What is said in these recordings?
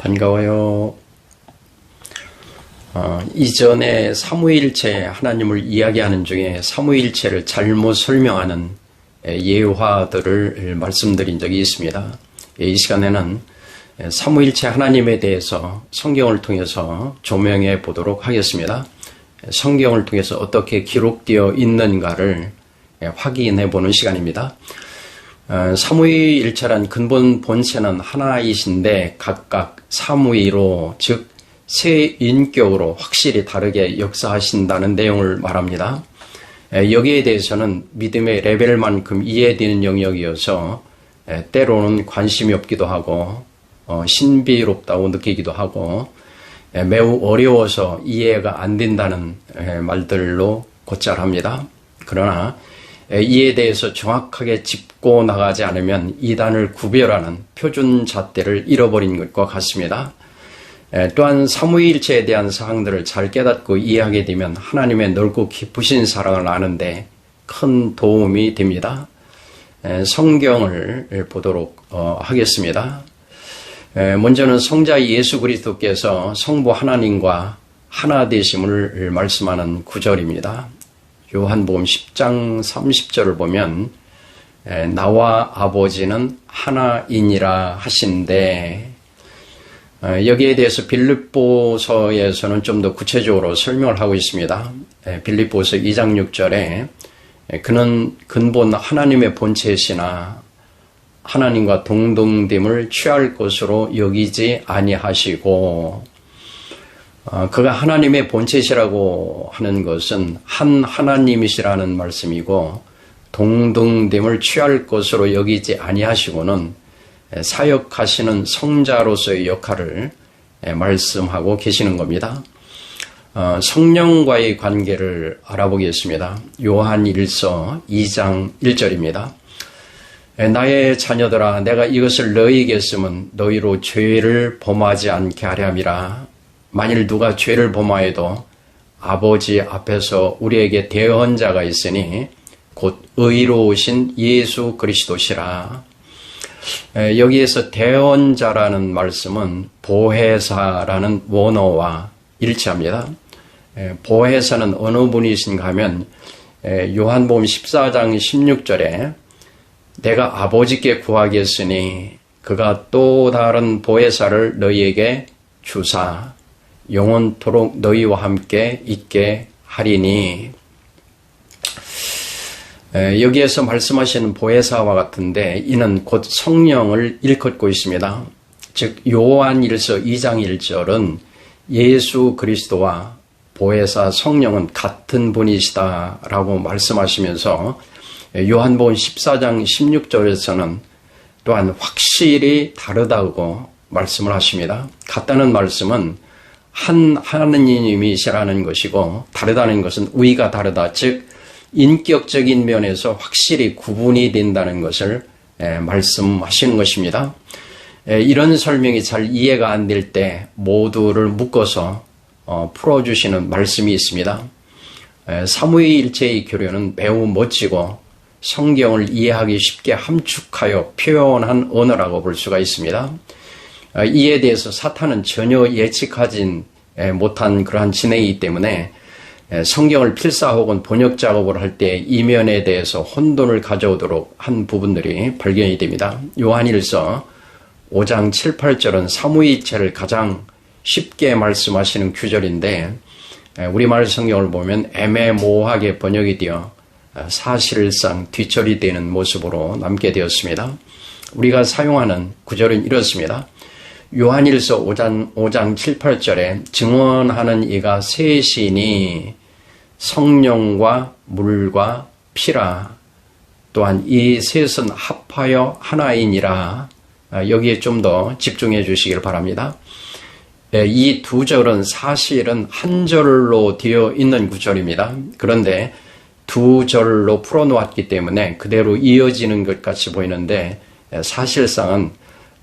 반가워요. 이전에 삼위일체 하나님을 이야기하는 중에 삼위일체를 잘못 설명하는 예화들을 말씀드린 적이 있습니다. 이 시간에는 삼위일체 하나님에 대해서 성경을 통해서 조명해 보도록 하겠습니다. 성경을 통해서 어떻게 기록되어 있는가를 확인해 보는 시간입니다. 삼위일체란 근본 본체는 하나이신데 각각 삼위로, 즉 세 인격으로 확실히 다르게 역사하신다는 내용을 말합니다. 여기에 대해서는 믿음의 레벨만큼 이해되는 영역이어서 때로는 관심이 없기도 하고 신비롭다고 느끼기도 하고 매우 어려워서 이해가 안 된다는 말들로 곧잘합니다. 그러나 이에 대해서 정확하게 짚고 나가지 않으면 이단을 구별하는 표준 잣대를 잃어버린 것과 같습니다. 또한 삼위일체에 대한 사항들을 잘 깨닫고 이해하게 되면 하나님의 넓고 깊으신 사랑을 아는데 큰 도움이 됩니다. 성경을 보도록 하겠습니다. 먼저는 성자 예수 그리스도께서 성부 하나님과 하나 되심을 말씀하는 구절입니다. 요한복음 10장 30절을 보면 나와 아버지는 하나이니라 하신대. 여기에 대해서 빌립보서에서는 좀 더 구체적으로 설명을 하고 있습니다. 빌립보서 2장 6절에 그는 근본 하나님의 본체시나 하나님과 동등됨을 취할 것으로 여기지 아니하시고, 그가 하나님의 본체시라고 하는 것은 한 하나님이시라는 말씀이고, 동등됨을 취할 것으로 여기지 아니하시고는 사역하시는 성자로서의 역할을 말씀하고 계시는 겁니다. 성령과의 관계를 알아보겠습니다. 요한 1서 2장 1절입니다. 나의 자녀들아, 내가 이것을 너희에게 쓰면 너희로 죄를 범하지 않게 하려 함이라. 만일 누가 죄를 범하여도 아버지 앞에서 우리에게 대언자가 있으니 곧 의로우신 예수 그리스도시라. 여기에서 대언자라는 말씀은 보혜사라는 원어와 일치합니다. 보혜사는 어느 분이신가 하면 요한복음 14장 16절에 내가 아버지께 구하겠으니 그가 또 다른 보혜사를 너희에게 주사 영원토록 너희와 함께 있게 하리니. 여기에서 말씀하시는 보혜사와 같은데 이는 곧 성령을 일컫고 있습니다. 즉 요한 1서 2장 1절은 예수 그리스도와 보혜사 성령은 같은 분이시다라고 말씀하시면서 요한복음 14장 16절에서는 또한 확실히 다르다고 말씀을 하십니다. 같다는 말씀은 한 하나님이시라는 것이고 다르다는 것은 위가 다르다, 즉 인격적인 면에서 확실히 구분이 된다는 것을 말씀하시는 것입니다. 이런 설명이 잘 이해가 안 될 때 모두를 묶어서 풀어주시는 말씀이 있습니다. 삼위일체의 교류는 매우 멋지고 성경을 이해하기 쉽게 함축하여 표현한 언어라고 볼 수가 있습니다. 이에 대해서 사탄은 전혀 예측하지 못한 그러한 진행이기 때문에 성경을 필사 혹은 번역 작업을 할 때 이면에 대해서 혼돈을 가져오도록 한 부분들이 발견이 됩니다. 요한일서 5장 7, 8절은 삼위일체를 가장 쉽게 말씀하시는 구절인데 우리말 성경을 보면 애매모호하게 번역이 되어 사실상 뒤처리되는 모습으로 남게 되었습니다. 우리가 사용하는 구절은 이렇습니다. 요한일서 5장 7, 8절에 증언하는 이가 셋이니 성령과 물과 피라. 또한 이 셋은 합하여 하나이니라. 여기에 좀 더 집중해 주시길 바랍니다. 이 두 절은 사실은 한 절로 되어 있는 구절입니다. 그런데 두 절로 풀어놓았기 때문에 그대로 이어지는 것 같이 보이는데 사실상은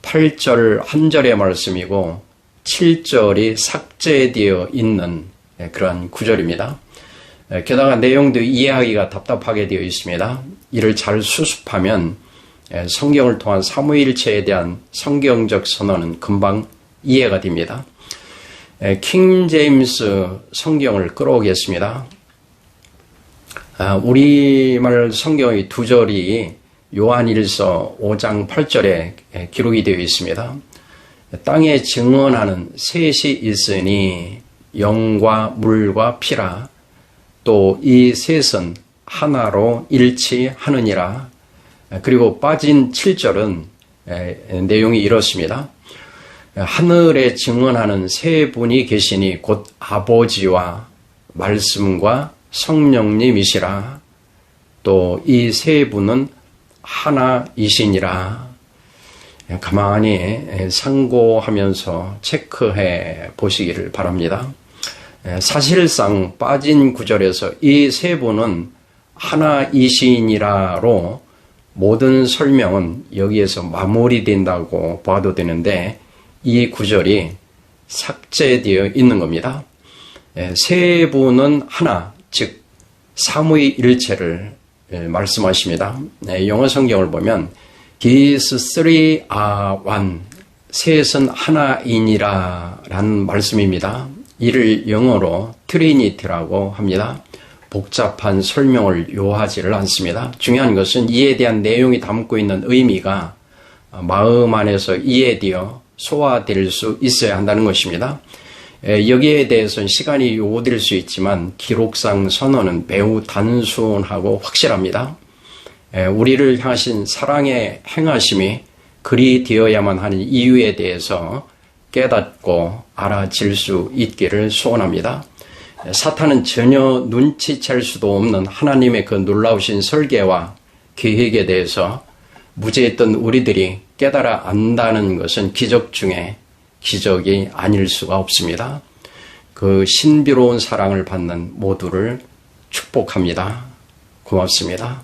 8절 한 절의 말씀이고 7절이 삭제되어 있는 그러한 구절입니다. 게다가 내용도 이해하기가 답답하게 되어 있습니다. 이를 잘 수습하면 성경을 통한 삼위일체에 대한 성경적 선언은 금방 이해가 됩니다. 킹 제임스 성경을 끌어오겠습니다. 우리말 성경의 두 절이 요한일서 5장 8절에 기록이 되어 있습니다. 땅에 증언하는 셋이 있으니 영과 물과 피라. 또 이 셋은 하나로 일치하느니라. 그리고 빠진 7절은 내용이 이렇습니다. 하늘에 증언하는 세 분이 계시니 곧 아버지와 말씀과 성령님이시라. 또 이 세 분은 하나이시니라. 가만히 상고하면서 체크해 보시기를 바랍니다. 사실상 빠진 구절에서 이 세 분은 하나이시니라로 모든 설명은 여기에서 마무리된다고 봐도 되는데 이 구절이 삭제되어 있는 겁니다. 세 분은 하나, 즉 삼위일체를 말씀하십니다. 영어 성경을 보면 These three are one, 셋은 하나이니라 라는 말씀입니다. 이를 영어로 트리니티라고 합니다. 복잡한 설명을 요하지를 않습니다. 중요한 것은 이에 대한 내용이 담고 있는 의미가 마음 안에서 이해되어 소화될 수 있어야 한다는 것입니다. 여기에 대해서는 시간이 요구될 수 있지만 기록상 선언은 매우 단순하고 확실합니다. 우리를 향하신 사랑의 행하심이 그리 되어야만 하는 이유에 대해서 깨닫고 알아질 수 있기를 소원합니다. 사탄은 전혀 눈치챌 수도 없는 하나님의 그 놀라우신 설계와 계획에 대해서 무지했던 우리들이 깨달아 안다는 것은 기적 중에 기적이 아닐 수가 없습니다. 그 신비로운 사랑을 받는 모두를 축복합니다. 고맙습니다.